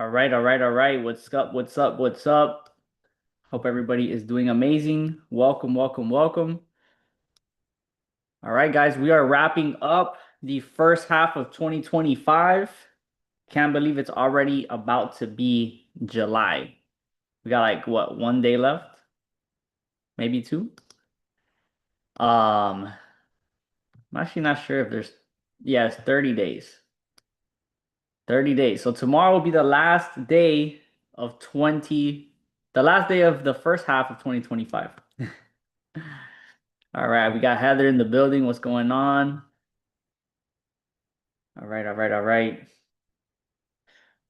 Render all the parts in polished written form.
All right, all right, all right. What's up? What's up? What's up? Hope everybody is doing amazing. Welcome, welcome, welcome. All right, guys, we are wrapping up the first half of 2025. Can't believe it's already about to be July. We got like what, 1 day left? Maybe two? I'm actually not sure if there's, yeah, it's 30 days. 30 days. So tomorrow will be the last day of the last day of the first half of 2025. All right, we got Heather in the building. What's going on? All right, all right, all right.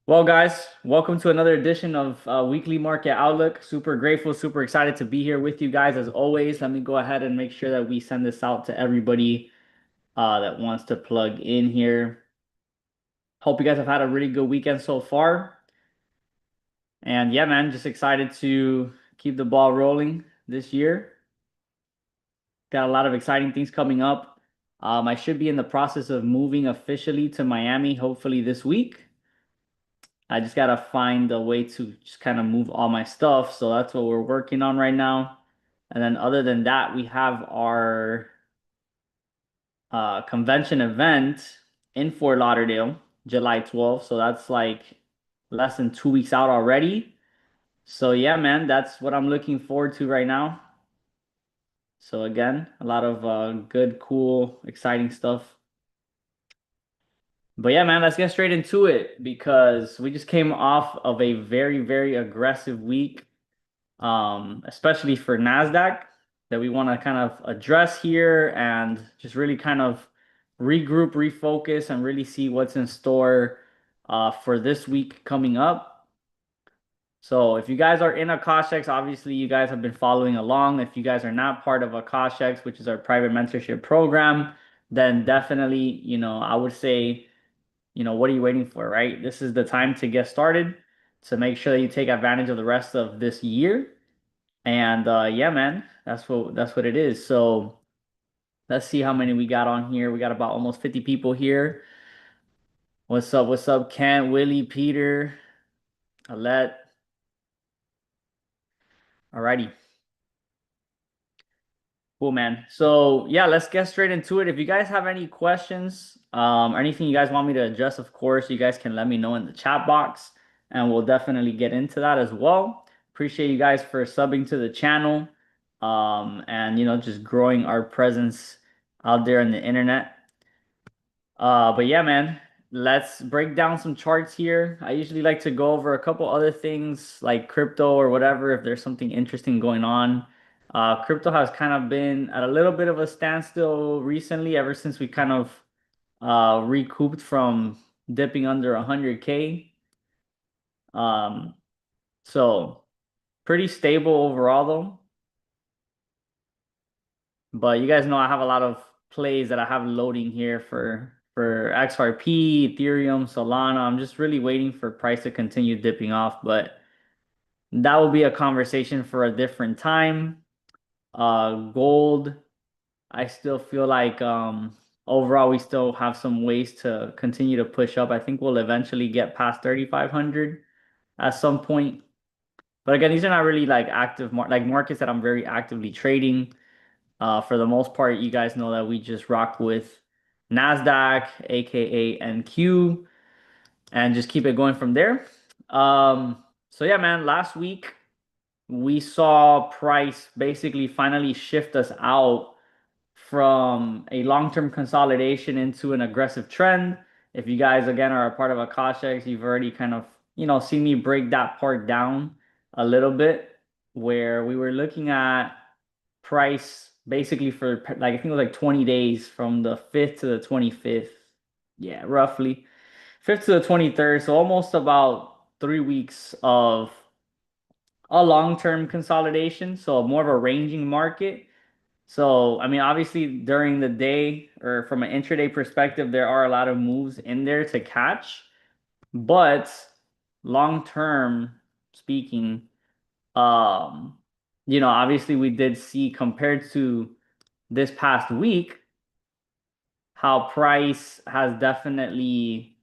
Well, guys, welcome to another edition of Weekly Market Outlook. Super grateful, super excited to be here with you guys as always. Let me go ahead and make sure that we send this out to everybody that wants to plug in here. Hope you guys have had a really good weekend so far. And yeah, man, just excited to keep the ball rolling this year. Got a lot of exciting things coming up. I should be in the process of moving officially to Miami, hopefully this week. I just gotta find a way to just kind of move all my stuff. So that's what we're working on right now. And then other than that, we have our convention event in Fort Lauderdale, July 12th. So that's like less than 2 weeks out already. So yeah, man, that's what I'm looking forward to right now. So again, a lot of good, cool, exciting stuff. But yeah, man, let's get straight into it because we just came off of a very, very aggressive week, especially for NASDAQ, that we want to kind of address here and just really kind of regroup, refocus, and really see what's in store for this week coming up. So if you guys are in a Akashex, obviously you guys have been following along. If you guys are not part of a Akashex, which is our private mentorship program, then definitely, I would say, what are you waiting for, right? This is the time to get started, to make sure that you take advantage of the rest of this year. And yeah, man, that's what it is. So let's see how many we got on here. We got about almost 50 people here. What's up? What's up, Kent, Willie, Peter, Alette? Alrighty. Cool, man. So yeah, let's get straight into it. If you guys have any questions, or anything you guys want me to address, of course, you guys can let me know in the chat box, and we'll definitely get into that as well. Appreciate you guys for subbing to the channel, and just growing our presence out there in the internet. But yeah, man, let's break down some charts here. I usually like to go over a couple other things like crypto or whatever if there's something interesting going on. Crypto has kind of been at a little bit of a standstill recently, ever since we kind of recouped from dipping under 100K. Um, so pretty stable overall though. But you guys know I have a lot of plays that I have loading here for XRP, Ethereum, Solana. I'm just really waiting for price to continue dipping off, but that will be a conversation for a different time. Gold, I still feel like overall we still have some ways to continue to push up. I think we'll eventually get past 3,500 at some point. But again, these are not really like like markets that I'm very actively trading. For the most part, you guys know that we just rock with NASDAQ, aka NQ, and just keep it going from there. So yeah, man, last week we saw price basically finally shift us out from a long-term consolidation into an aggressive trend. If you guys again are a part of Akashex, you've already kind of, seen me break that part down a little bit, where we were looking at price basically for like I think it was like 20 days from the 5th to the 25th. Yeah, roughly. 5th to the 23rd. So almost about 3 weeks of a long-term consolidation. So more of a ranging market. So, I mean, obviously during the day or from an intraday perspective, there are a lot of moves in there to catch. But long term speaking, um, obviously we did see compared to this past week how price has definitely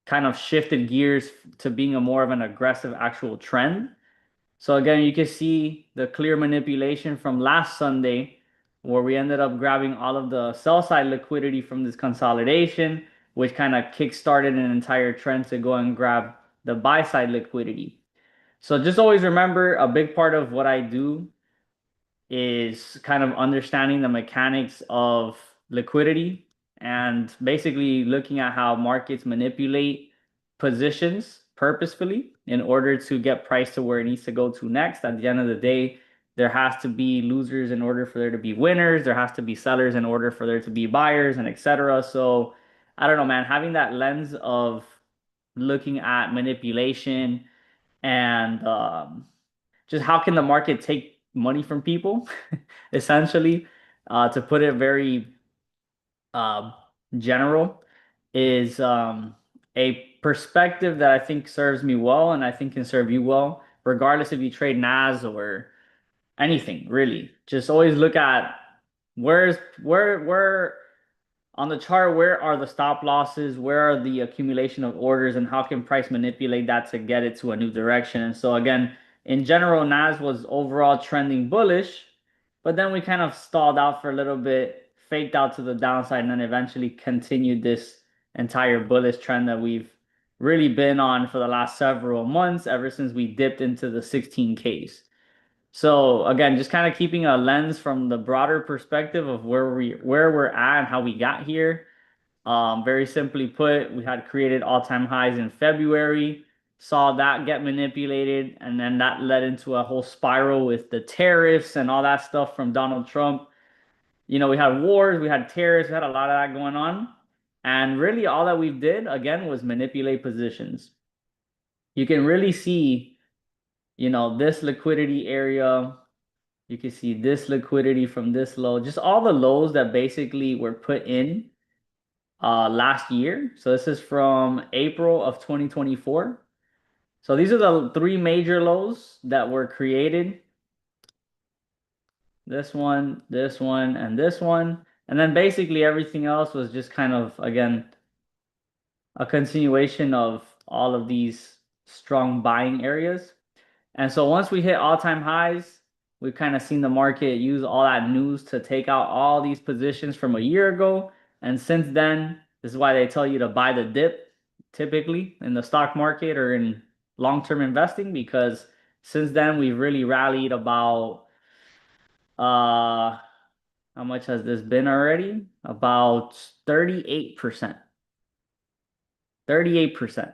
kind of shifted gears to being a more of an aggressive actual trend. So again, you can see the clear manipulation from last Sunday, where we ended up grabbing all of the sell side liquidity from this consolidation, which kind of kick-started an entire trend to go and grab the buy side liquidity. So just always remember, a big part of what I do is kind of understanding the mechanics of liquidity and basically looking at how markets manipulate positions purposefully in order to get price to where it needs to go to next. At the end of the day, there has to be losers in order for there to be winners. There has to be sellers in order for there to be buyers, and etc. So I don't know, man, having that lens of looking at manipulation and just how can the market take money from people, essentially, to put it very uh, general, is a perspective that I think serves me well and I think can serve you well, regardless if you trade NAS or anything, really. Just always look at where on the chart, where are the stop losses? Where are the accumulation of orders? And how can price manipulate that to get it to a new direction? And so again, in general, NAS was overall trending bullish, but then we kind of stalled out for a little bit, faked out to the downside, and then eventually continued this entire bullish trend that we've really been on for the last several months, ever since we dipped into the 16Ks. So again, just kind of keeping a lens from the broader perspective of where we're at and how we got here. Very simply put, we had created all-time highs in February, saw that get manipulated, and then that led into a whole spiral with the tariffs and all that stuff from Donald Trump. You know, we had wars, we had tariffs, we had a lot of that going on. And really all that we did, again, was manipulate positions. You can really see, you know, this liquidity area. You can see this liquidity from this low, just all the lows that basically were put in last year. So this is from April of 2024. So these are the three major lows that were created. This one, and this one. And then basically everything else was just kind of, again, a continuation of all of these strong buying areas. And so once we hit all-time highs, we've kind of seen the market use all that news to take out all these positions from a year ago. And since then, this is why they tell you to buy the dip, typically in the stock market or in long-term investing, because since then we've really rallied about how much has this been already? About 38%. 38%.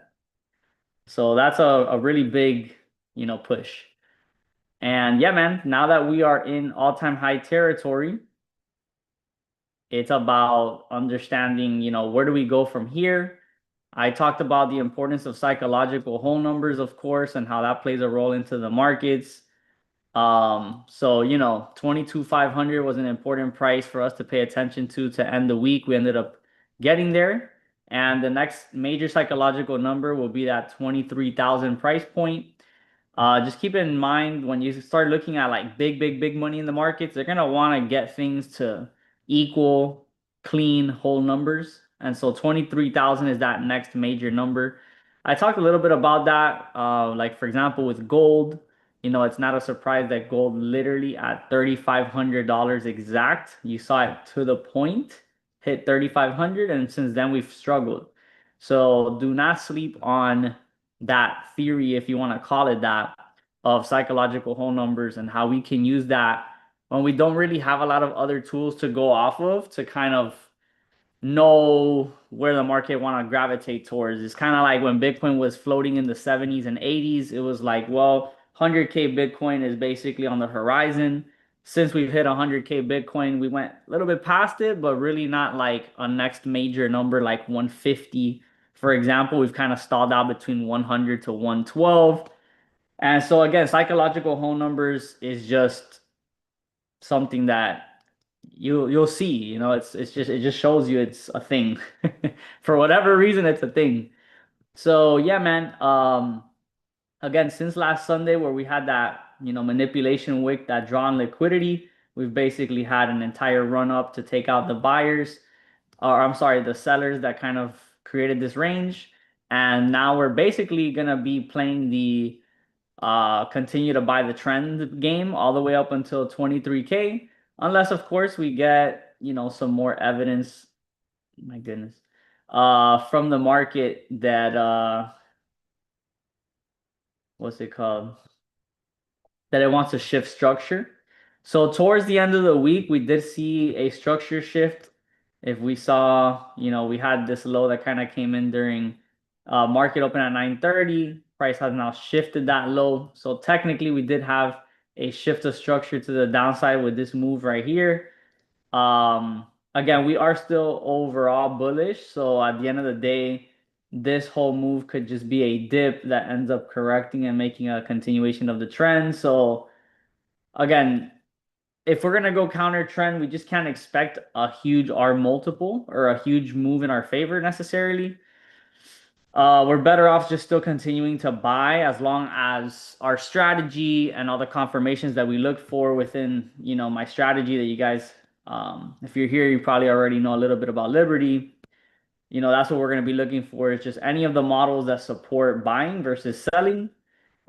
So that's a really big, you know, push. And yeah, man, now that we are in all-time high territory, it's about understanding, you know, where do we go from here? I talked about the importance of psychological whole numbers, of course, and how that plays a role into the markets. So, you know, 22,500 was an important price for us to pay attention to end the week. We ended up getting there. And the next major psychological number will be that 23,000 price point. Just keep in mind when you start looking at like big money in the markets, they're gonna want to get things to equal clean whole numbers. And so 23,000 is that next major number. I talked a little bit about that. Like for example, with gold, you know, it's not a surprise that gold literally at $3,500 exact. You saw it to the point, hit 3,500, and since then we've struggled. So do not sleep on that theory, if you want to call it that, of psychological whole numbers and how we can use that when we don't really have a lot of other tools to go off of to kind of know where the market want to gravitate towards. It's kind of like when Bitcoin was floating in the 70s and 80s, it was like, well, 100K Bitcoin is basically on the horizon. Since we've hit 100K Bitcoin, we went a little bit past it, but really not like a next major number like 150. For example, we've kind of stalled out between 100 to 112. And so again, psychological whole numbers is just something that you'll see, you know, it's just it just shows you it's a thing. For whatever reason, it's a thing. So yeah, man. Again, since last Sunday where we had that, you know, manipulation wick, that drawn liquidity, we've basically had an entire run up to take out the buyers, or I'm sorry, the sellers that kind of created this range. And now we're basically gonna be playing the continue to buy the trend game all the way up until 23K, unless of course we get, some more evidence, my goodness, from the market that what's it called? That it wants to shift structure. So towards the end of the week, we did see a structure shift. If we saw, we had this low that kind of came in during market open at 9:30. Price has now shifted that low. So technically, we did have a shift of structure to the downside with this move right here. Again, we are still overall bullish. So at the end of the day, this whole move could just be a dip that ends up correcting and making a continuation of the trend. So again, if we're gonna go counter trend, we just can't expect a huge R multiple or a huge move in our favor necessarily. We're better off just still continuing to buy as long as our strategy and all the confirmations that we look for within, my strategy that you guys, if you're here, you probably already know a little bit about Liberty. That's what we're going to be looking for is just any of the models that support buying versus selling,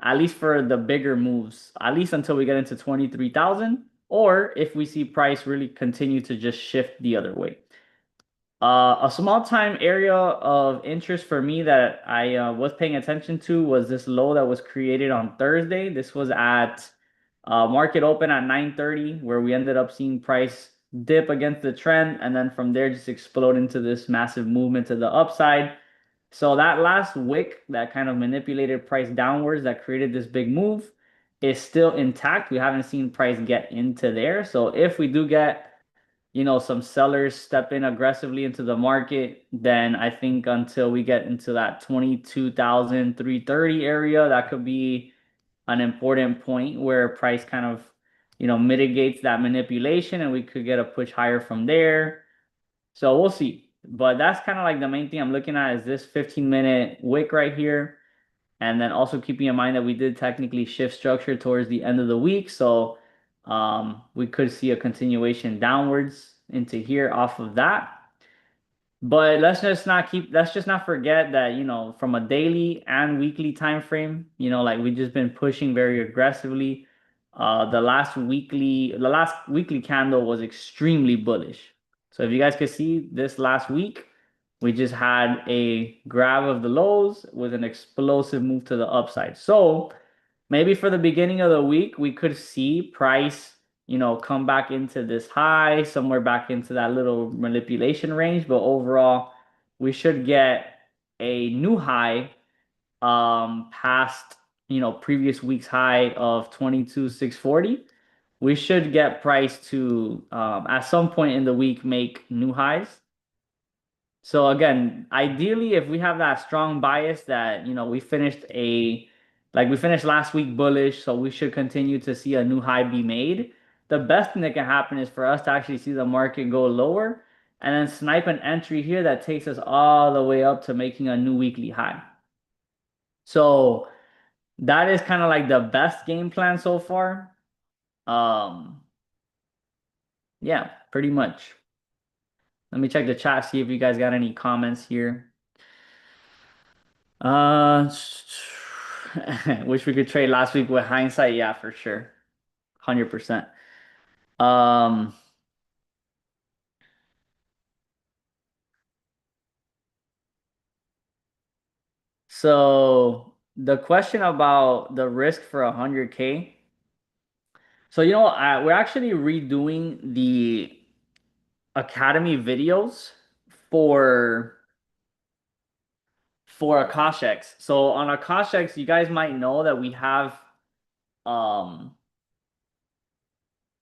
at least for the bigger moves, at least until we get into 23,000, or if we see price really continue to just shift the other way. A small time area of interest for me that I was paying attention to was this low that was created on Thursday. This was at market open at 9:30, where we ended up seeing price dip against the trend, and then from there just explode into this massive movement to the upside. So that last wick that kind of manipulated price downwards that created this big move is still intact. We haven't seen price get into there. So if we do get some sellers step in aggressively into the market, then I think until we get into that 22,330 area, that could be an important point where price kind of, mitigates that manipulation and we could get a push higher from there. So we'll see. But that's kind of like the main thing I'm looking at is this 15-minute wick right here. And then also keeping in mind that we did technically shift structure towards the end of the week. So we could see a continuation downwards into here off of that. But let's just not forget that, from a daily and weekly time frame, like we just been pushing very aggressively. The last weekly candle was extremely bullish. So if you guys could see this last week, we just had a grab of the lows with an explosive move to the upside. So maybe for the beginning of the week, we could see price, come back into this high, somewhere back into that little manipulation range. But overall, we should get a new high past, previous week's high of 22,640. We should get price to at some point in the week make new highs. So again, ideally, if we have that strong bias that, we finished last week bullish, so we should continue to see a new high be made. The best thing that can happen is for us to actually see the market go lower and then snipe an entry here that takes us all the way up to making a new weekly high. So that is kind of like the best game plan so far. Um, yeah, pretty much. Let me check the chat, see if you guys got any comments here. Uh, wish we could trade last week with hindsight. Yeah, for sure. 100%. Um, so the question about the risk for 100K. So, we're actually redoing the Academy videos for Akashex. So on Akashex, you guys might know that we have um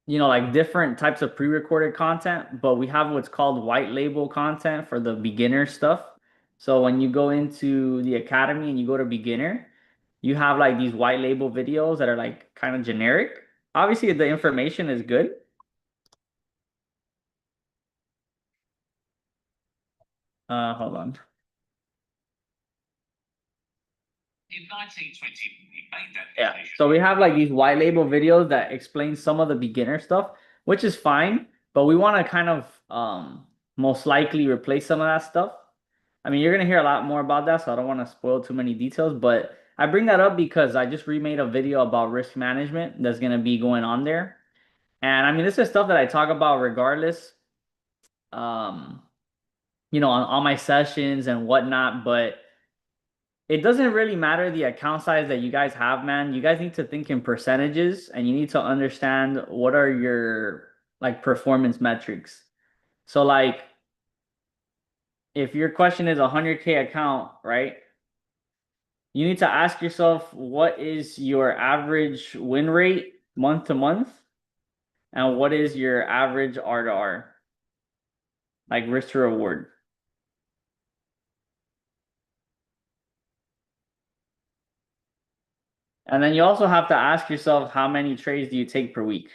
like different types of pre-recorded content, but we have what's called white label content for the beginner stuff. So when you go into the academy and you go to beginner, you have like these white label videos that are like kind of generic. Obviously, the information is good. Hold on. In 1920, he made that yeah. So we have like these white label videos that explain some of the beginner stuff, which is fine, but we want to kind of most likely replace some of that stuff. I mean, you're gonna hear a lot more about that, so I don't want to spoil too many details, but I bring that up because I just remade a video about risk management that's gonna be going on there. And I mean, this is stuff that I talk about regardless, um, on my sessions and whatnot, but it doesn't really matter the account size that you guys have, man. You guys need to think in percentages and you need to understand what are your like performance metrics. So like if your question is a 100K account, right? You need to ask yourself what is your average win rate month to month and what is your average R to R, like risk to reward. And then you also have to ask yourself how many trades do you take per week?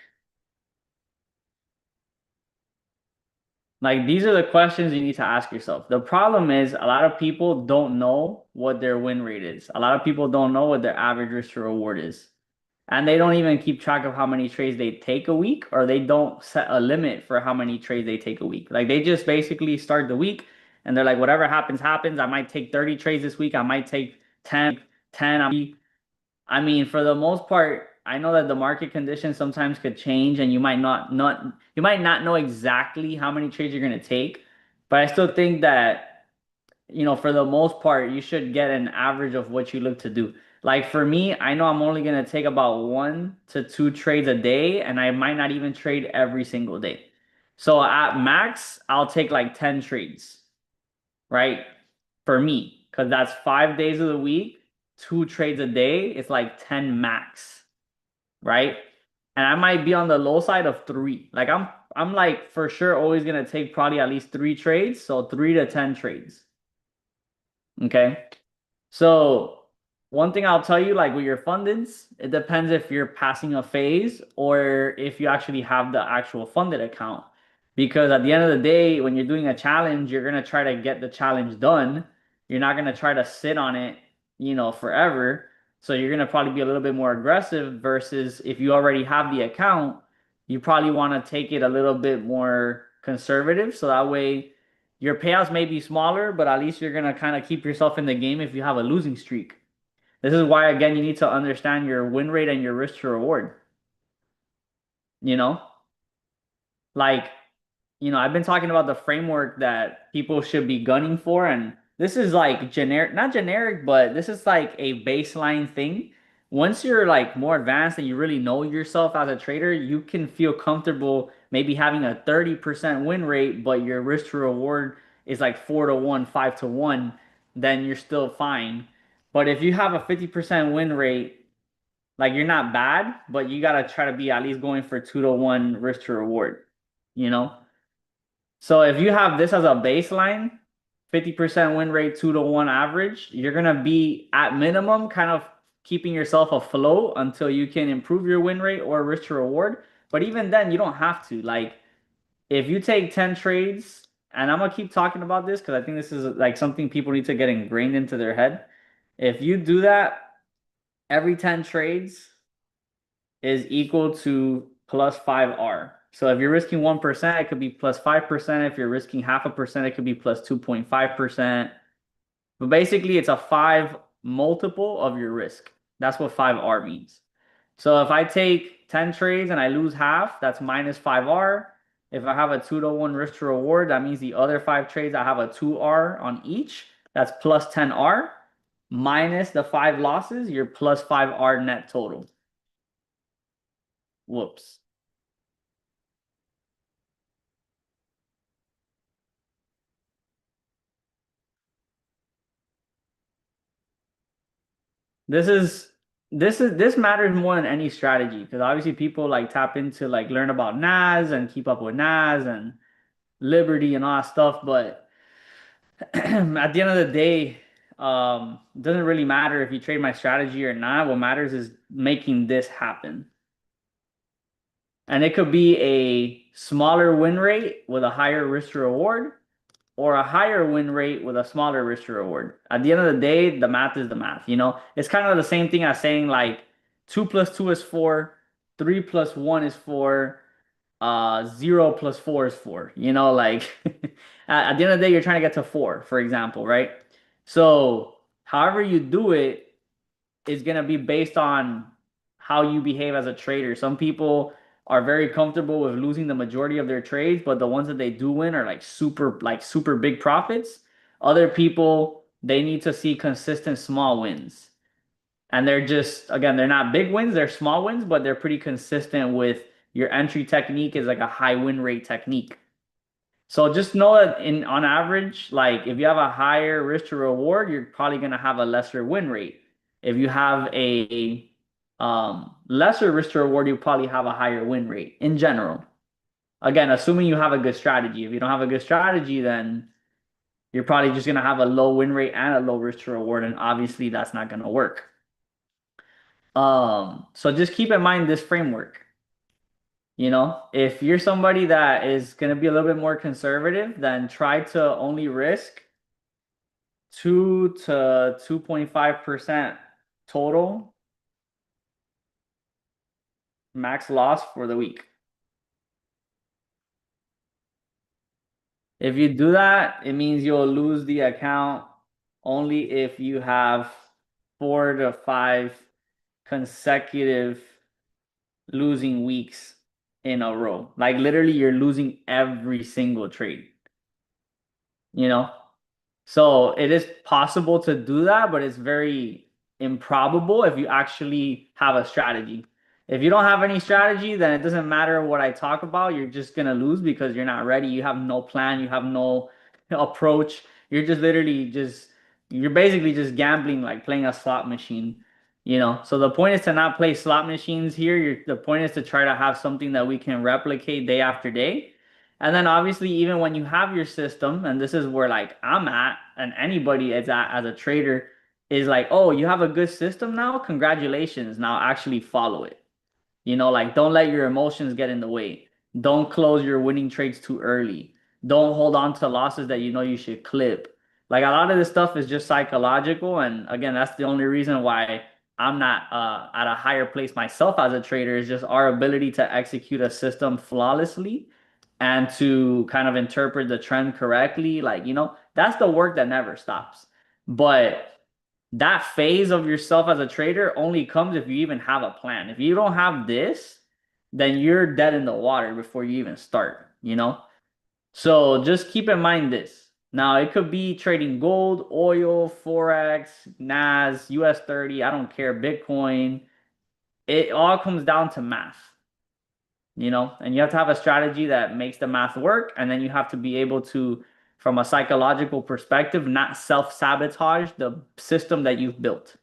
Like these are the questions you need to ask yourself. The problem is a lot of people don't know what their win rate is. A lot of people don't know what their average risk to reward is. And they don't even keep track of how many trades they take a week, or they don't set a limit for how many trades they take a week. Like they just basically start the week and they're like, whatever happens, happens. I might take 30 trades this week. I might take 10. I mean, for the most part, I know that the market conditions sometimes could change and you might not know exactly how many trades you're gonna take, but I still think that for the most part, you should get an average of what you look to do. Like for me, I know I'm only gonna take about 1 to 2 trades a day, and I might not even trade every single day. So at max, I'll take like 10 trades, right? For me, because that's 5 days of the week, 2 trades a day, it's like 10 max, right? And I might be on the low side of three. Like I'm like for sure always gonna take probably at least 3 trades, so 3 to 10 trades. Okay. So one thing I'll tell you, like with your fundeds, it depends if you're passing a phase or if you actually have the actual funded account. Because at the end of the day, when you're doing a challenge, you're gonna try to get the challenge done. You're not gonna try to sit on it, forever. So you're gonna probably be a little bit more aggressive versus if you already have the account, you probably want to take it a little bit more conservative. So that way your payouts may be smaller, but at least you're gonna kind of keep yourself in the game if you have a losing streak. This is why, again, you need to understand your win rate and your risk to reward. You know, like I've been talking about the framework that people should be gunning for, and this is like generic, not generic, but this is like a baseline thing. Once you're like more advanced and you really know yourself as a trader, you can feel comfortable maybe having a 30% win rate, but your risk to reward is like 4 to 1, 5 to 1, then you're still fine. But if you have a 50% win rate, like you're not bad, but you gotta try to be at least going for 2 to 1 risk to reward, you know? So if you have this as a baseline, 50% win rate, 2 to 1 average, you're gonna be at minimum kind of keeping yourself afloat until you can improve your win rate or risk to reward. But even then, you don't have to. Like if you take 10 trades, and I'm gonna keep talking about this because I think this is like something people need to get ingrained into their head. If you do that, every 10 trades is equal to plus 5R. So if you're risking 1%, it could be plus 5%. If you're risking half a percent, it could be plus 2.5%. But basically, it's a 5 multiple of your risk. That's what 5R means. So if I take 10 trades and I lose half, that's minus 5R. If I have a 2 to 1 risk to reward, that means the other 5 trades, I have a 2R on each. That's plus 10R. Minus the 5 losses, you're plus 5R net total. Whoops. This is this matters more than any strategy because obviously people like tap into like learn about NAS and keep up with NAS and Liberty and all that stuff, but at the end of the day, it doesn't really matter if you trade my strategy or not. What matters is making this happen. And it could be a smaller win rate with a higher risk to reward, or a higher win rate with a smaller risk to reward. At the end of the day, the math is the math, It's kind of the same thing as saying like 2 plus 2 is 4, 3 plus 1 is 4, 0 plus 4 is 4. Like At the end of the day, you're trying to get to four, for example, right? So however you do it is going to be based on how you behave as a trader. Some people are very comfortable with losing the majority of their trades, but the ones that they do win are like super big profits. Other people, they need to see consistent small wins. And they're just, again, they're not big wins, they're small wins, but they're pretty consistent with your entry technique is like a high win rate technique. So just know that in on average, like if you have a higher risk to reward, you're probably gonna have a lesser win rate. If you have a lesser risk to reward, you probably have a higher win rate in general. Again, assuming you have a good strategy. If you don't have a good strategy, then you're probably just gonna have a low win rate and a low risk to reward, and obviously that's not gonna work. So just keep in mind this framework. If you're somebody that is gonna be a little bit more conservative, then try to only risk 2 to 2.5% total max loss for the week. If you do that, it means you'll lose the account only if you have 4 to 5 consecutive losing weeks in a row. Like literally, you're losing every single trade, you know? So it is possible to do that, but it's very improbable if you actually have a strategy. If you don't have any strategy, then it doesn't matter what I talk about. You're just gonna lose because you're not ready. You have no plan. You have no approach. You're basically just gambling, like playing a slot machine. So the point is to not play slot machines here. The point is to try to have something that we can replicate day after day. And then obviously, even when you have your system, and this is where like I'm at, and anybody is at as a trader, is like, oh, you have a good system now? Congratulations. Now actually follow it. Like don't let your emotions get in the way. Don't close your winning trades too early. Don't hold on to losses that you know you should clip. Like a lot of this stuff is just psychological. And again, that's the only reason why I'm not at a higher place myself as a trader is just our ability to execute a system flawlessly and to kind of interpret the trend correctly. Like, that's the work that never stops. But that phase of yourself as a trader only comes if you even have a plan. If you don't have this, then you're dead in the water before you even start. So just keep in mind this. Now, it could be trading gold, oil, Forex, NAS, US 30, I don't care, Bitcoin. It all comes down to math, and you have to have a strategy that makes the math work. And then you have to be able to, from a psychological perspective, not self-sabotage the system that you've built.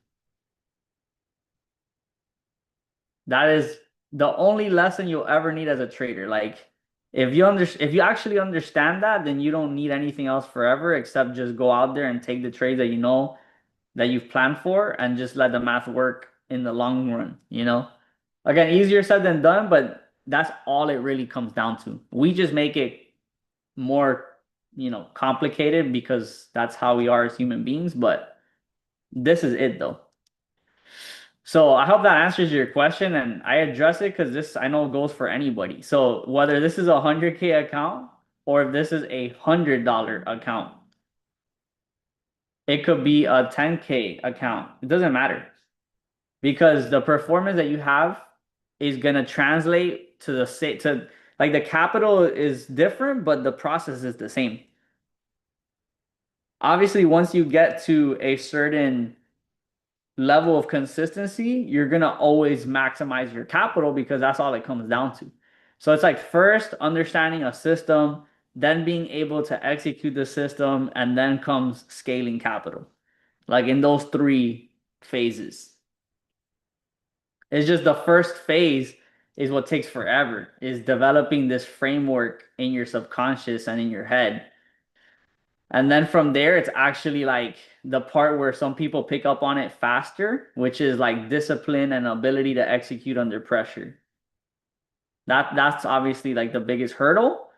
That is the only lesson you'll ever need as a trader. Like if you actually understand that, then you don't need anything else forever except just go out there and take the trades that you know that you've planned for and just let the math work in the long run. Again, easier said than done, but that's all it really comes down to. We just make it more, complicated because that's how we are as human beings, but this is it though. So I hope that answers your question, and I address it because this I know goes for anybody. So whether this is a 100K account or if this is a $100 account, it could be a 10K account. It doesn't matter because the performance that you have is gonna translate to like the capital is different, but the process is the same. Obviously, once you get to a certain level of consistency, you're gonna always maximize your capital because that's all it comes down to. So it's like first understanding a system, then being able to execute the system, and then comes scaling capital. Like in those three phases. It's just the first phase is what takes forever, is developing this framework in your subconscious and in your head. And then from there, it's actually like the part where some people pick up on it faster, which is like discipline and ability to execute under pressure. That's obviously like the biggest hurdle,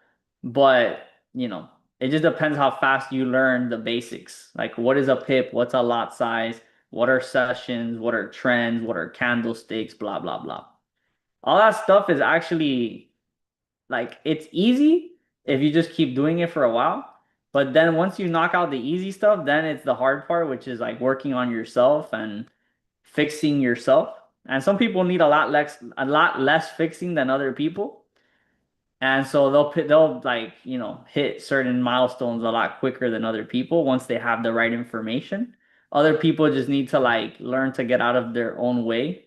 but it just depends how fast you learn the basics. Like what is a pip, what's a lot size, what are sessions, what are trends, what are candlesticks, blah blah blah. All that stuff is actually like it's easy if you just keep doing it for a while. But then once you knock out the easy stuff, then it's the hard part, which is like working on yourself and fixing yourself. And some people need a lot less fixing than other people. And so they'll like, hit certain milestones a lot quicker than other people once they have the right information. Other people just need to like learn to get out of their own way.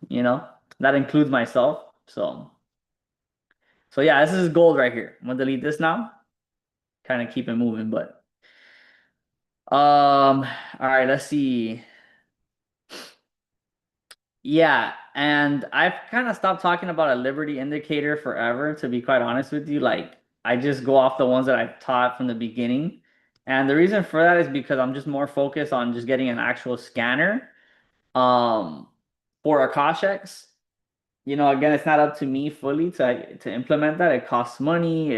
You know, that includes myself. So yeah, this is gold right here. I'm gonna delete this now. Kind of keep it moving, but all right, let's see. Yeah, and I've kind of stopped talking about a Liberty indicator forever, to be quite honest with you. Like, I just go off the ones that I've taught from the beginning. And the reason for that is because I'm just more focused on just getting an actual scanner um for Akashics. Again, it's not up to me fully to implement that. It costs money.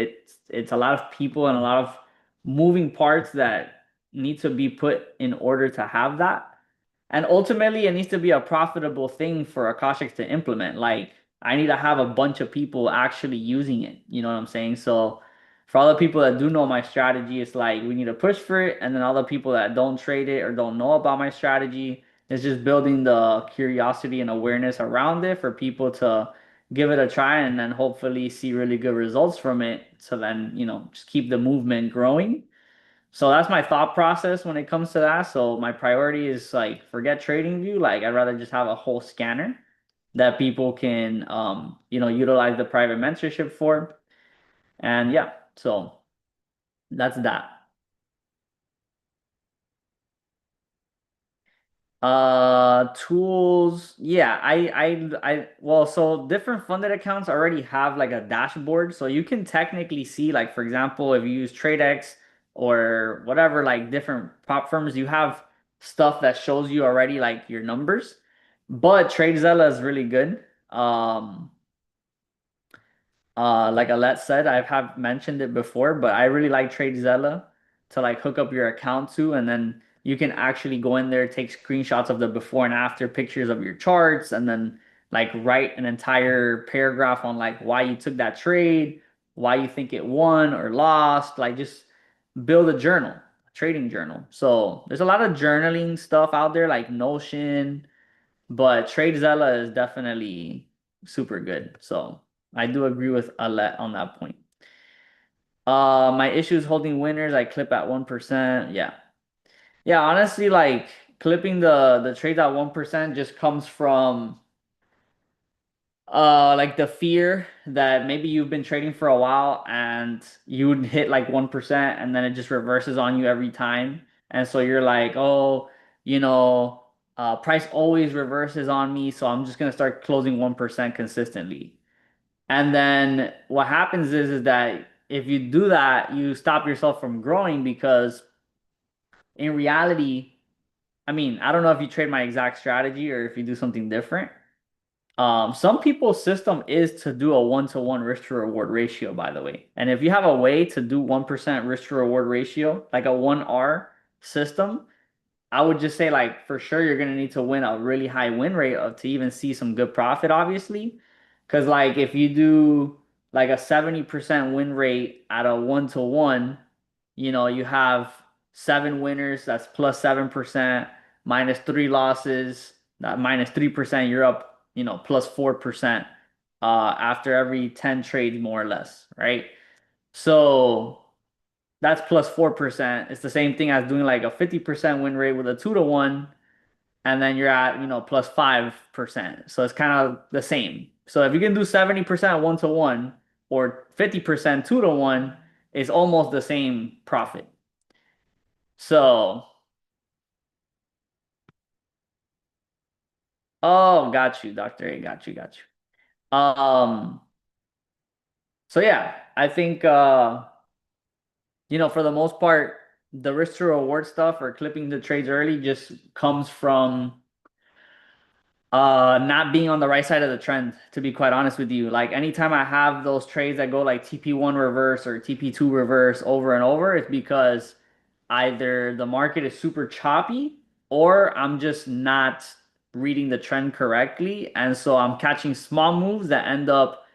It's a lot of people and a lot of moving parts that need to be put in order to have that. And ultimately, it needs to be a profitable thing for Akashics to implement. Like, I need to have a bunch of people actually using it. You know what I'm saying? So, for all the people that do know my strategy, it's like we need to push for it. And then all the people that don't trade it or don't know about my strategy, it's just building the curiosity and awareness around it for people to give it a try and then hopefully see really good results from it. So then, just keep the movement growing. So that's my thought process when it comes to that. So my priority is like forget TradingView. Like I'd rather just have a whole scanner that people can utilize the private mentorship for. And yeah, so that's that. Tools. Yeah, well, so different funded accounts already have like a dashboard. So you can technically see, like, for example, if you use TradeX or whatever, like different prop firms, you have stuff that shows you already like your numbers. But TradeZella is really good. Like Alet said, I have mentioned it before, but I really like TradeZella to like hook up your account to, and then you can actually go in there, take screenshots of the before and after pictures of your charts, and then like write an entire paragraph on like why you took that trade, why you think it won or lost, like just build a journal, a trading journal. So there's a lot of journaling stuff out there like Notion, but TradeZella is definitely super good. So I do agree with Alet on that point. My issues holding winners, I clip at 1%. Yeah. Yeah, honestly, like clipping the trades at 1% just comes from like the fear that maybe you've been trading for a while and you would hit like 1% and then it just reverses on you every time. And so you're like, oh, price always reverses on me, so I'm just gonna start closing 1% consistently. And then what happens is that if you do that, you stop yourself from growing because in reality, I mean, I don't know if you trade my exact strategy or if you do something different. Some people's system is to do a one-to-one risk to reward ratio, by the way. And if you have a way to do 1% risk to reward ratio, like a 1R system, I would just say like for sure you're gonna need to win a really high win rate of to even see some good profit, obviously. Because like if you do like a 70% win rate at a 1-to-1, you have 7 winners, that's plus 7%, minus 3 losses, that minus 3%, you're up, plus 4% after every 10 trades, more or less, right? So that's plus 4%. It's the same thing as doing like a 50% win rate with a 2-to-1, and then you're at, plus 5%. So it's kind of the same. So if you can do 70% 1-to-1 or 50% 2-to-1, it's almost the same profit. So, oh, got you, Dr. A, got you, got you. So yeah, I think for the most part, the risk to reward stuff or clipping the trades early just comes from not being on the right side of the trend, to be quite honest with you. Like anytime I have those trades that go like TP1 reverse or TP2 reverse over and over, it's because either the market is super choppy or I'm just not reading the trend correctly. And so I'm catching small moves that end up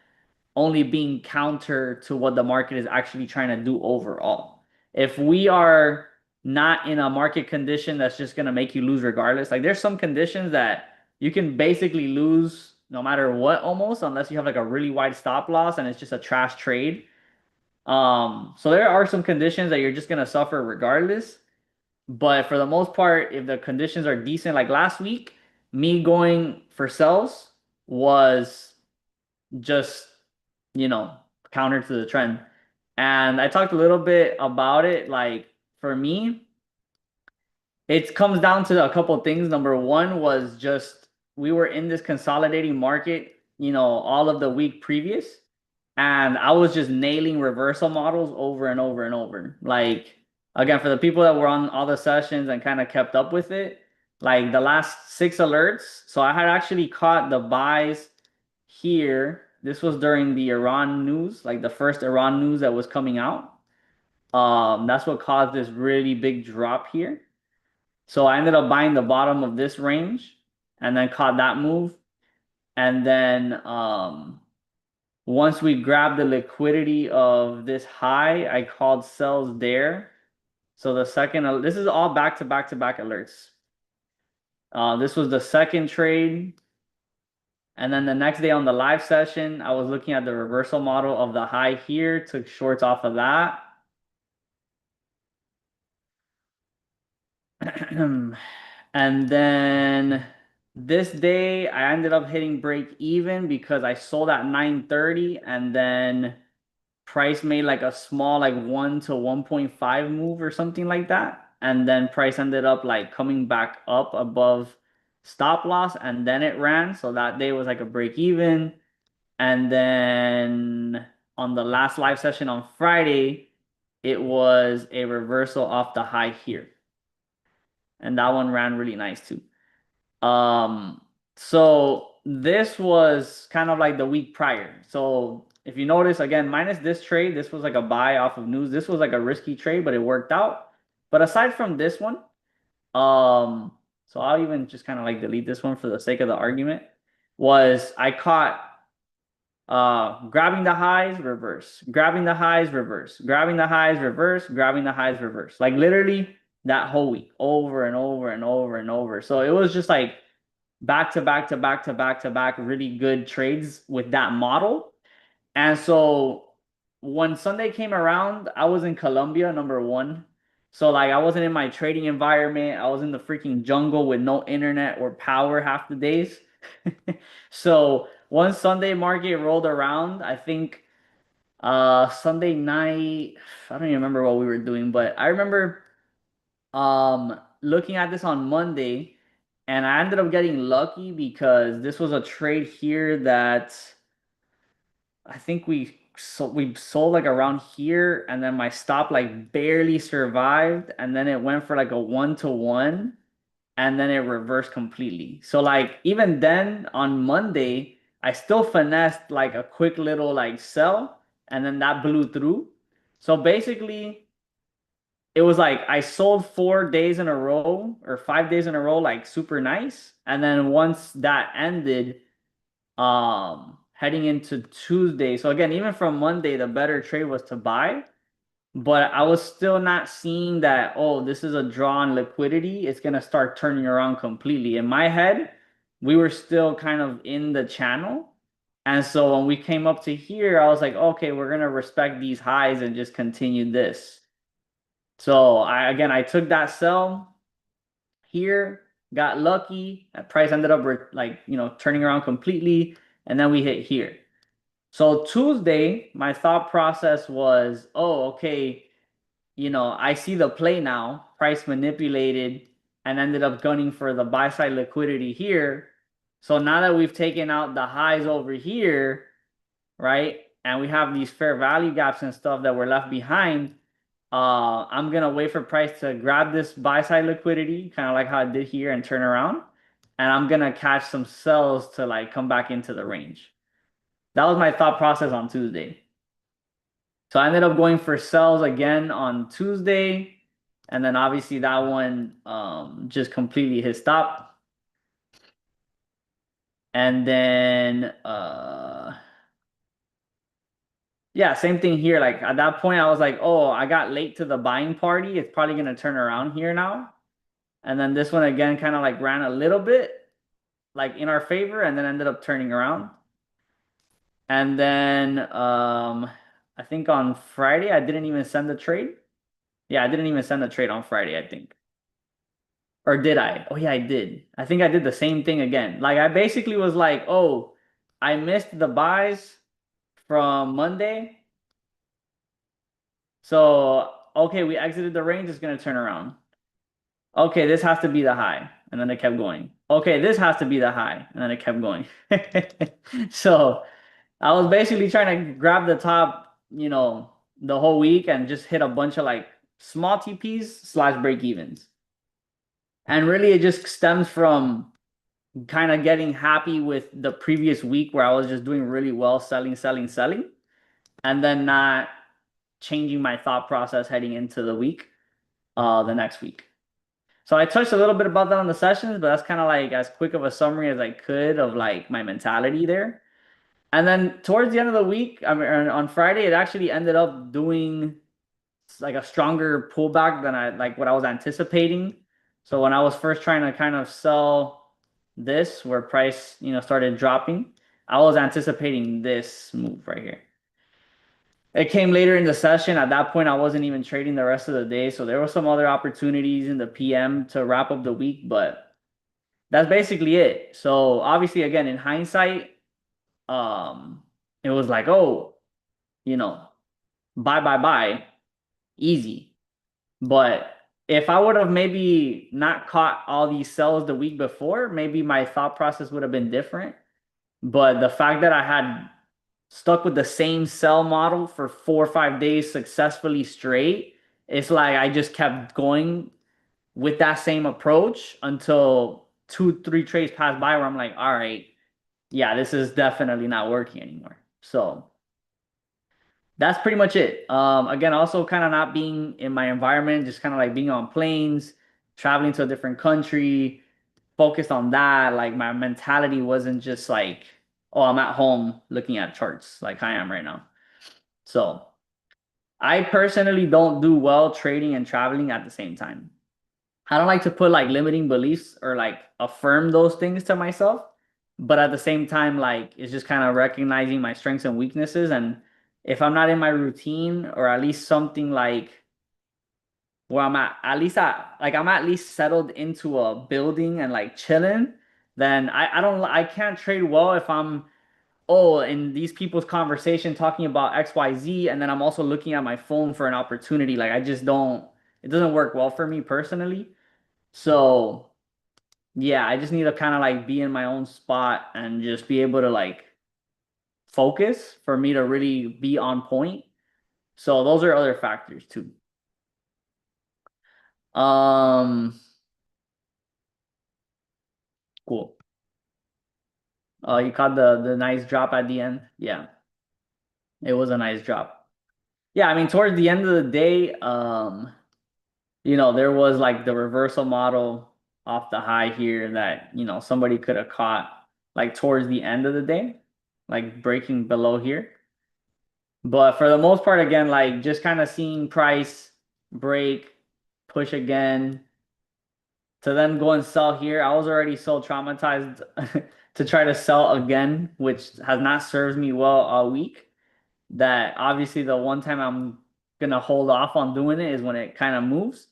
only being counter to what the market is actually trying to do overall. If we are not in a market condition that's just going to make you lose regardless, like there's some conditions that you can basically lose no matter what almost, unless you have like a really wide stop loss and it's just a trash trade. So there are some conditions that you're just going to suffer regardless. But for the most part, if the conditions are decent, like last week, me going for sells was just, you know, counter to the trend. And I talked a little bit about it. Like for me, it comes down to a couple of things. Number one was just we were in this consolidating market, all of the week previous, and I was just nailing reversal models over and over and over. Like again, for the people that were on all the sessions and kind of kept up with it, like the last six alerts. So I had actually caught the buys here. This was during the Iran news, like the first Iran news that was coming out. That's what caused this really big drop here. So I ended up buying the bottom of this range and then caught that move. And then once we grabbed the liquidity of this high, I called sells there. So the second, this is all back to back to back alerts. This was the second trade. And then the next day on the live session, I was looking at the reversal model of the high here, took shorts off of that. And then this day I ended up hitting break even because I sold at 9:30 and then price made like a small like 1 to 1.5 move or something like that. And then price ended up like coming back up above stop loss and then it ran. So that day was like a break even. And then on the last live session on Friday, it was a reversal off the high here. And that one ran really nice too. Um, so this was kind of like the week prior. So if you notice again, minus this trade, this was like a buy off of news. This was like a risky trade, but it worked out. But aside from this one, so I'll even just kind of like delete this one for the sake of the argument, was I caught grabbing the highs, reverse, grabbing the highs, reverse, grabbing the highs, reverse, grabbing the highs, reverse. Like literally that whole week over and over and over and over. So it was just like back to back to back to back to back really good trades with that model. And so when Sunday came around, I was in Colombia, number one. So like I wasn't in my trading environment. I was in the freaking jungle with no internet or power half the days. So once Sunday market rolled around, I think Sunday night, I don't even remember what we were doing, but I remember looking at this on Monday and I ended up getting lucky because this was a trade here that I think we sold like around here and then my stop like barely survived and then it went for like a 1-to-1 and then it reversed completely. So like even then on Monday, I still finessed like a quick little like sell and then that blew through. So basically it was like I sold 4 days in a row or 5 days in a row, like super nice. And then once that ended, heading into Tuesday. So again, even from Monday, the better trade was to buy, but I was still not seeing that, oh, this is a draw on liquidity. It's gonna start turning around completely. In my head, we were still kind of in the channel. And so when we came up to here, I was like, okay, we're gonna respect these highs and just continue this. So I took that sell here, got lucky. That price ended up like, turning around completely, and then we hit here. So Tuesday, my thought process was, oh, okay, I see the play now, price manipulated and ended up gunning for the buy side liquidity here. So now that we've taken out the highs over here, right? And we have these fair value gaps and stuff that were left behind. I'm gonna wait for price to grab this buy side liquidity, kind of like how I did here, and turn around. And I'm gonna catch some sells to like come back into the range. That was my thought process on Tuesday. So I ended up going for sells again on Tuesday. And then obviously that one just completely hit stop. And then Yeah, same thing here. Like at that point, I was like, oh, I got late to the buying party. It's probably gonna turn around here now. And then this one again kind of like ran a little bit like in our favor and then ended up turning around. And then I think on Friday I didn't even send the trade. Yeah, I didn't even send the trade on Friday, I think. Or did I? Oh yeah, I did. I think I did the same thing again. Like I basically was like, "Oh, I missed the buys from Monday. So, okay, we exited the range, it's gonna turn around. Okay, this has to be the high." And then it kept going. Okay, this has to be the high. And then it kept going. So I was basically trying to grab the top, the whole week and just hit a bunch of like small TPs slash break evens. And really it just stems from kind of getting happy with the previous week where I was just doing really well, selling, selling, selling, and then not changing my thought process heading into the week, the next week. So I touched a little bit about that on the sessions, but that's kind of like as quick of a summary as I could of like my mentality there. And then towards the end of the week, I mean, on Friday, it actually ended up doing like a stronger pullback than I like what I was anticipating. So when I was first trying to kind of sell this, where price, started dropping, I was anticipating this move right here. It came later in the session. At that point, I wasn't even trading the rest of the day. So there were some other opportunities in the PM to wrap up the week, but that's basically it. So obviously, again, in hindsight, it was like, oh, you know, buy, easy. But if I would have maybe not caught all these sells the week before, maybe my thought process would have been different. But the fact that I had stuck with the same sell model for 4 or 5 days successfully straight, it's like I just kept going with that same approach until 2, 3 trades passed by where I'm like, all right, yeah, this is definitely not working anymore. So that's pretty much it. Again, also kind of not being in my environment, just kind of like being on planes, traveling to a different country, focused on that. Like my mentality wasn't just like, oh, I'm at home looking at charts like I am right now. So I personally don't do well trading and traveling at the same time. I don't like to put like limiting beliefs or like affirm those things to myself, but at the same time, like it's just kind of recognizing my strengths and weaknesses. And if I'm not in my routine or at least something like where at least I'm at least settled into a building and like chilling, then I can't trade well if I'm in these people's conversation talking about XYZ, and then I'm also looking at my phone for an opportunity. Like I just don't, it doesn't work well for me personally. So yeah, I just need to kind of like be in my own spot and just be able to like focus for me to really be on point. So those are other factors too. Um, cool. You caught the nice drop at the end. Yeah, it was a nice drop. Yeah, I mean towards the end of the day, there was like the reversal model off the high here that, somebody could have caught like towards the end of the day, like breaking below here. But for the most part, again, like just kind of seeing price break, push again to then go and sell here. I was already so traumatized to try to sell again, which has not served me well all week. That obviously the one time I'm gonna hold off on doing it is when it kind of moves.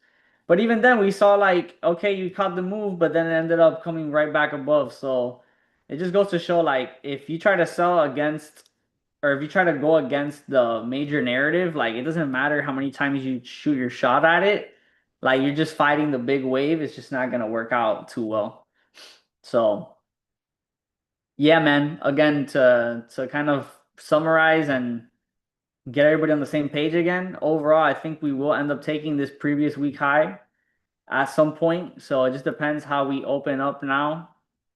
But even then, we saw like, okay, you caught the move, but then it ended up coming right back above. So it just goes to show like if you try to sell against or if you try to go against the major narrative, like it doesn't matter how many times you shoot your shot at it, like you're just fighting the big wave. It's just not gonna work out too well. So yeah, man. Again, to kind of summarize and get everybody on the same page again. Overall, I think we will end up taking this previous week high at some point. So it just depends how we open up now,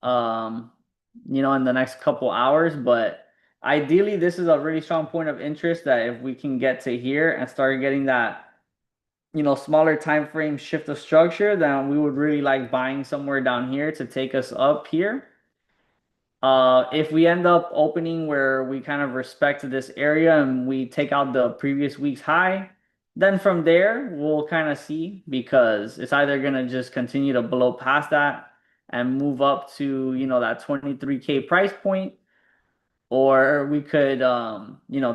um, in the next couple hours. But ideally, this is a really strong point of interest that if we can get to here and start getting that, smaller time frame shift of structure, then we would really like buying somewhere down here to take us up here. If we end up opening where we kind of respect this area and we take out the previous week's high, then from there we'll kind of see because it's either gonna just continue to blow past that and move up to, that 23K price point, or we could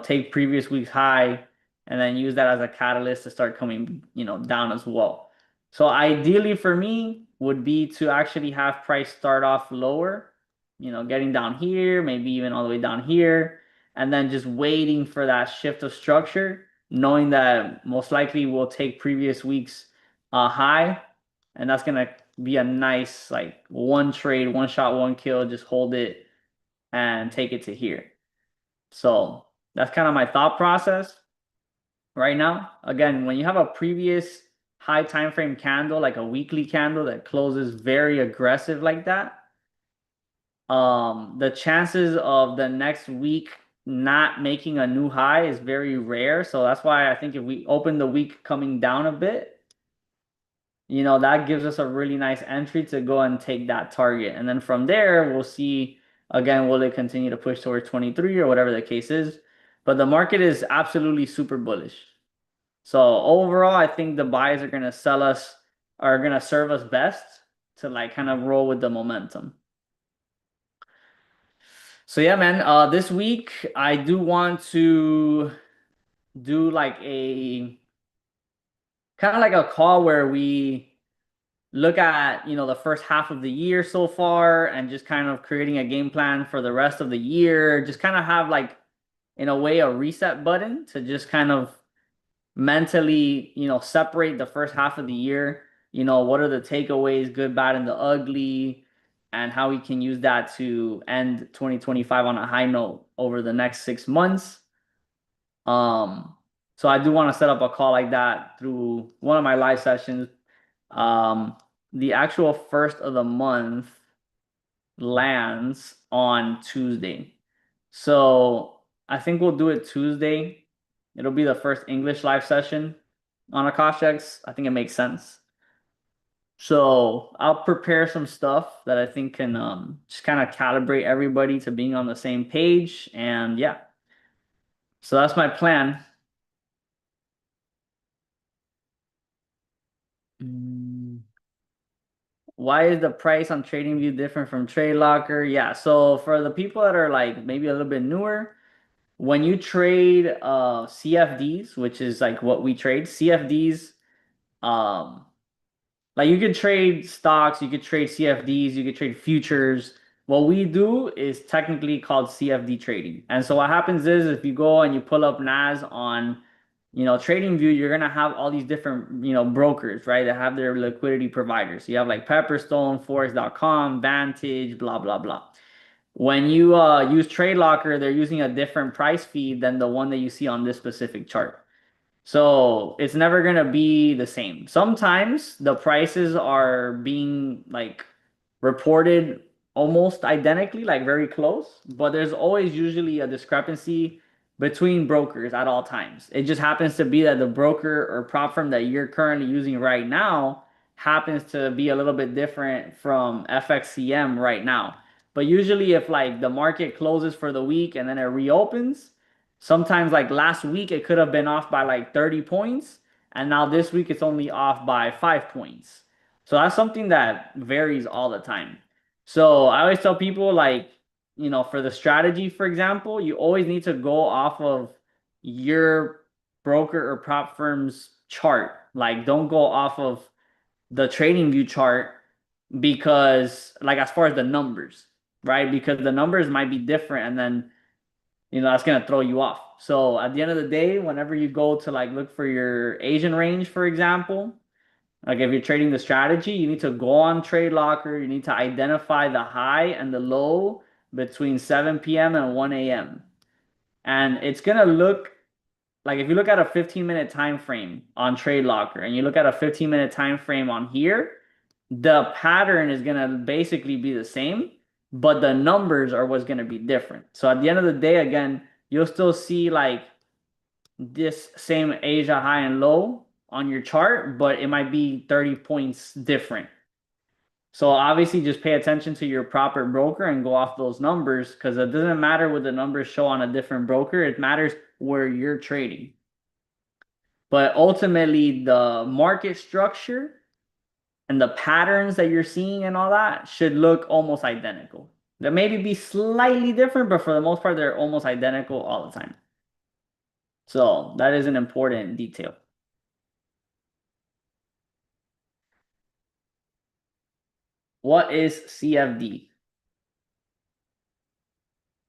take previous week's high and then use that as a catalyst to start coming down as well. So ideally for me would be to actually have price start off lower, getting down here, maybe even all the way down here, and then just waiting for that shift of structure, knowing that most likely we'll take previous week's high, and that's gonna be a nice like one trade, one shot, one kill, just hold it and take it to here. So that's kind of my thought process right now. Again, when you have a previous high time frame candle, like a weekly candle that closes very aggressive like that, the chances of the next week not making a new high is very rare. So that's why I think if we open the week coming down a bit, that gives us a really nice entry to go and take that target. And then from there, we'll see again, will it continue to push towards 23 or whatever the case is. But the market is absolutely super bullish. So overall, I think the buys are gonna serve us best to like kind of roll with the momentum. So yeah, man, this week I do want to do like a kind of like a call where we look at the first half of the year so far and just kind of creating a game plan for the rest of the year, just kind of have like in a way a reset button to just kind of mentally separate the first half of the year, what are the takeaways, good, bad, and the ugly, and how we can use that to end 2025 on a high note over the next 6 months. So I do want to set up a call like that through one of my live sessions. The actual first of the month lands on Tuesday. So I think we'll do it Tuesday. It'll be the first English live session on Akashex. I think it makes sense. So I'll prepare some stuff that I think can just kind of calibrate everybody to being on the same page. And yeah, so that's my plan. Mm. Why is the price on TradingView different from TradeLocker? Yeah, so for the people that are like maybe a little bit newer, when you trade CFDs, which is like what we trade, CFDs, um, like you could trade stocks, you could trade CFDs, you could trade futures. What we do is technically called CFD trading. And so what happens is if you go and you pull up NAS on, TradingView, you're gonna have all these different, brokers, right? That have their liquidity providers. You have like Pepperstone, Forex.com, Vantage, blah, blah, blah. When you use TradeLocker, they're using a different price feed than the one that you see on this specific chart. So it's never gonna be the same. Sometimes the prices are being like reported almost identically, like very close, but there's always usually a discrepancy between brokers at all times. It just happens to be that the broker or prop firm that you're currently using right now happens to be a little bit different from FXCM right now. But usually if like the market closes for the week and then it reopens, sometimes like last week it could have been off by like 30 points, and now this week it's only off by 5 points. So that's something that varies all the time. So I always tell people like, for the strategy, for example, you always need to go off of your broker or prop firm's chart. Like don't go off of the TradingView chart because like as far as the numbers, right? Because the numbers might be different and then that's gonna throw you off. So at the end of the day, whenever you go to like look for your Asian range, for example, like if you're trading the strategy, you need to go on TradeLocker. You need to identify the high and the low between 7 p.m. and 1 a.m. And it's gonna look like if you look at a 15-minute time frame on TradeLocker and you look at a 15-minute time frame on here, the pattern is gonna basically be the same, but the numbers are what's gonna be different. So at the end of the day, again, you'll still see like this same Asia high and low on your chart, but it might be 30 points different. So obviously just pay attention to your proper broker and go off those numbers because it doesn't matter what the numbers show on a different broker. It matters where you're trading. But ultimately, the market structure and the patterns that you're seeing and all that should look almost identical. They maybe be slightly different, but for the most part, they're almost identical all the time. So that is an important detail. What is CFD?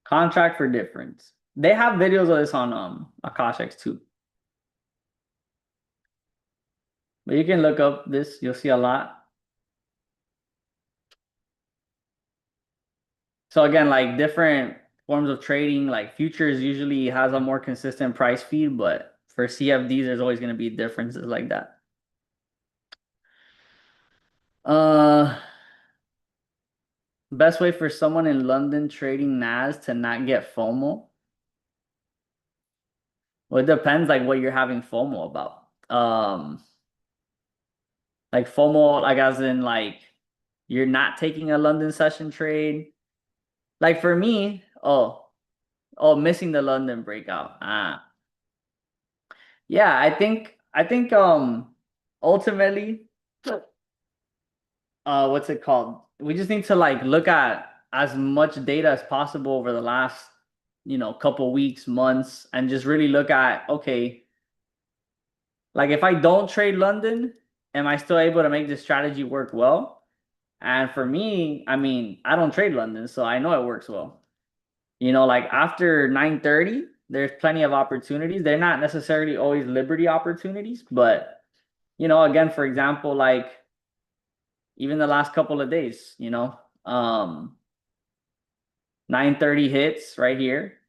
Contract for difference. They have videos of this on Akashex too. But you can look up this, you'll see a lot. So again, like different forms of trading, like futures usually has a more consistent price feed, but for CFDs, there's always going to be differences like that. Uh, Best way for someone in London trading NAS to not get FOMO? Well, it depends like what you're having FOMO about. Like FOMO, like as in like you're not taking a London session trade. Like for me, missing the London breakout. Yeah, I think ultimately what's it called? We just need to like look at as much data as possible over the last, couple weeks, months, and just really look at, okay, like if I don't trade London, am I still able to make this strategy work well? And for me, I mean, I don't trade London, so I know it works well. Like after 9:30, there's plenty of opportunities. They're not necessarily always Liberty opportunities, but again, for example, like even the last couple of days, 9:30 hits right here,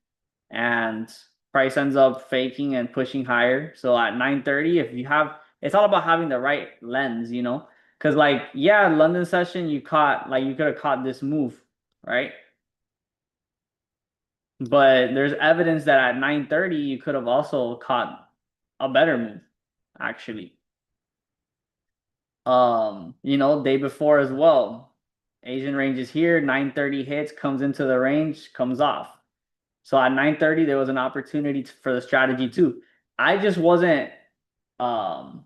and price ends up faking and pushing higher. So at 9:30, if you have, it's all about having the right lens, because like yeah, London session you caught like you could have caught this move, right? But there's evidence that at 9:30 you could have also caught a better move, actually. Day before as well. Asian range is here, 9:30 hits, comes into the range, comes off. So at 9:30 there was an opportunity for the strategy too. I just wasn't um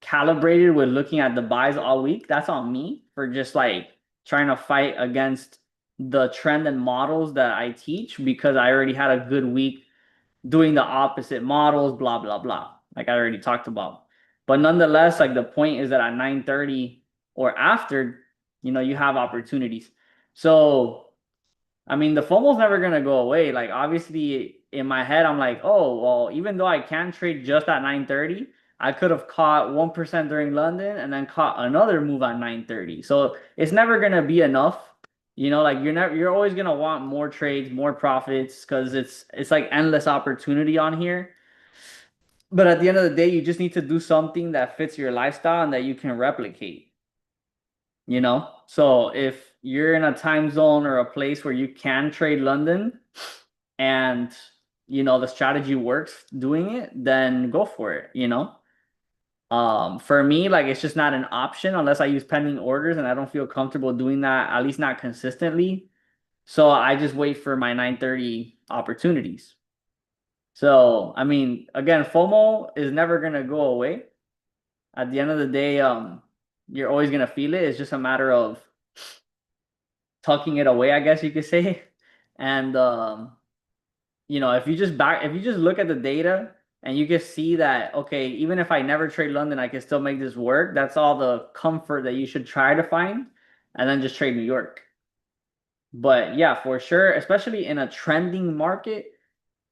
calibrated with looking at the buys all week. That's on me for just like trying to fight against the trend and models that I teach because I already had a good week doing the opposite models, blah, blah, blah, like I already talked about. But nonetheless, like the point is that at 9:30 or after, you have opportunities. So I mean, the FOMO's never gonna go away. Like obviously in my head, I'm like, oh, well, even though I can trade just at 9:30, I could have caught 1% during London and then caught another move at 9:30. So it's never gonna be enough. Like you're always gonna want more trades, more profits, because it's like endless opportunity on here. But at the end of the day, you just need to do something that fits your lifestyle and that you can replicate. So if you're in a time zone or a place where you can trade London and the strategy works doing it, then go for it. For me, like it's just not an option unless I use pending orders and I don't feel comfortable doing that, at least not consistently. So I just wait for my 9:30 opportunities. So I mean, again, FOMO is never gonna go away. At the end of the day, you're always gonna feel it. It's just a matter of tucking it away, I guess you could say. And if you just look at the data and you can see that, okay, even if I never trade London, I can still make this work. That's all the comfort that you should try to find, and then just trade New York. But yeah, for sure, especially in a trending market,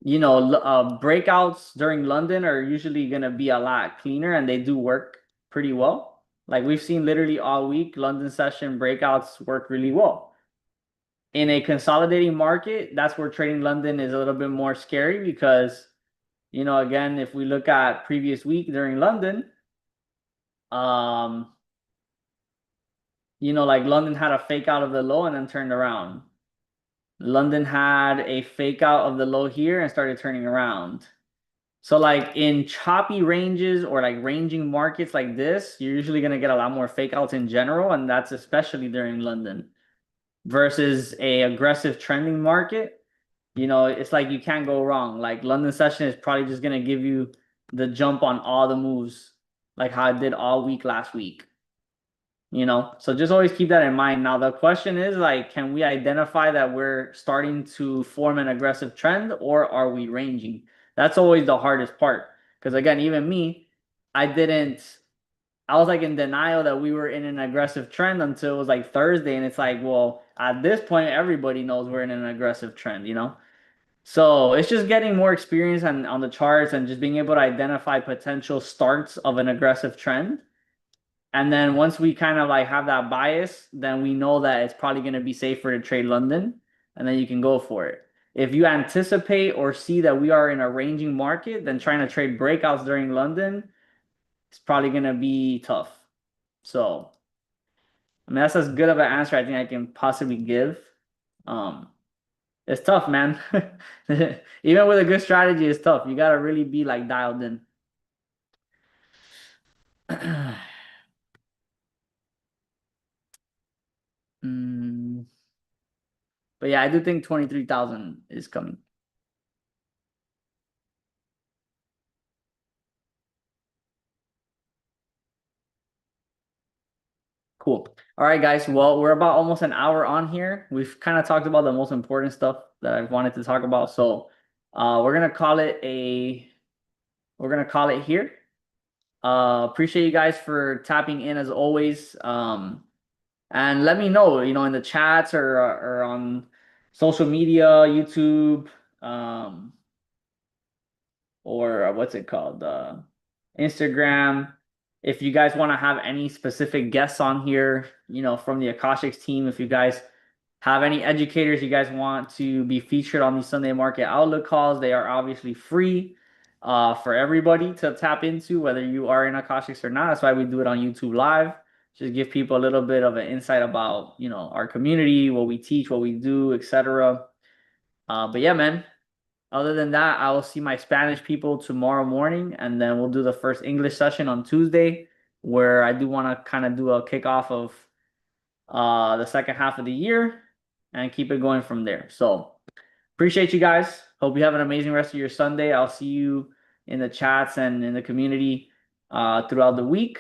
breakouts during London are usually gonna be a lot cleaner, and they do work pretty well. Like we've seen literally all week, London session breakouts work really well. In a consolidating market, that's where trading London is a little bit more scary because, again, if we look at previous week during London, um, like London had a fake out of the low and then turned around. London had a fake out of the low here and started turning around. So like in choppy ranges or like ranging markets like this, you're usually gonna get a lot more fake outs in general, and that's especially during London versus a aggressive trending market. It's like you can't go wrong. Like London session is probably just gonna give you the jump on all the moves, like how it did all week last week. So just always keep that in mind. Now the question is like, can we identify that we're starting to form an aggressive trend or are we ranging? That's always the hardest part. Because again, even me, I didn't, I was like in denial that we were in an aggressive trend until it was like Thursday. And it's like, well, at this point, everybody knows we're in an aggressive trend. So it's just getting more experience on the charts and just being able to identify potential starts of an aggressive trend. And then once we kind of like have that bias, then we know that it's probably going to be safer to trade London, and then you can go for it. If you anticipate or see that we are in a ranging market, then trying to trade breakouts during London is probably going to be tough. So, I mean, that's as good of an answer I think I can possibly give. Um, it's tough, man. Even with a good strategy, it's tough. You got to really be like dialed in. Mm, but yeah, I do think 23,000 is coming. Cool. All right, guys. Well, we're about almost an hour on here. We've kind of talked about the most important stuff that I wanted to talk about. So, we're gonna call it here. Appreciate you guys for tapping in as always. And let me know, in the chats or on social media, YouTube, um, or what's it called? Instagram. If you guys want to have any specific guests on here, from the Akashics team, if you guys have any educators you guys want to be featured on these Sunday market outlook calls, they are obviously free for everybody to tap into, whether you are in Akashics or not. That's why we do it on YouTube Live. Just give people a little bit of an insight about, our community, what we teach, what we do, etc. But yeah, man, other than that, I will see my Spanish people tomorrow morning, and then we'll do the first English session on Tuesday, where I do want to kind of do a kickoff of the second half of the year and keep it going from there. So appreciate you guys. Hope you have an amazing rest of your Sunday. I'll see you in the chats and in the community throughout the week.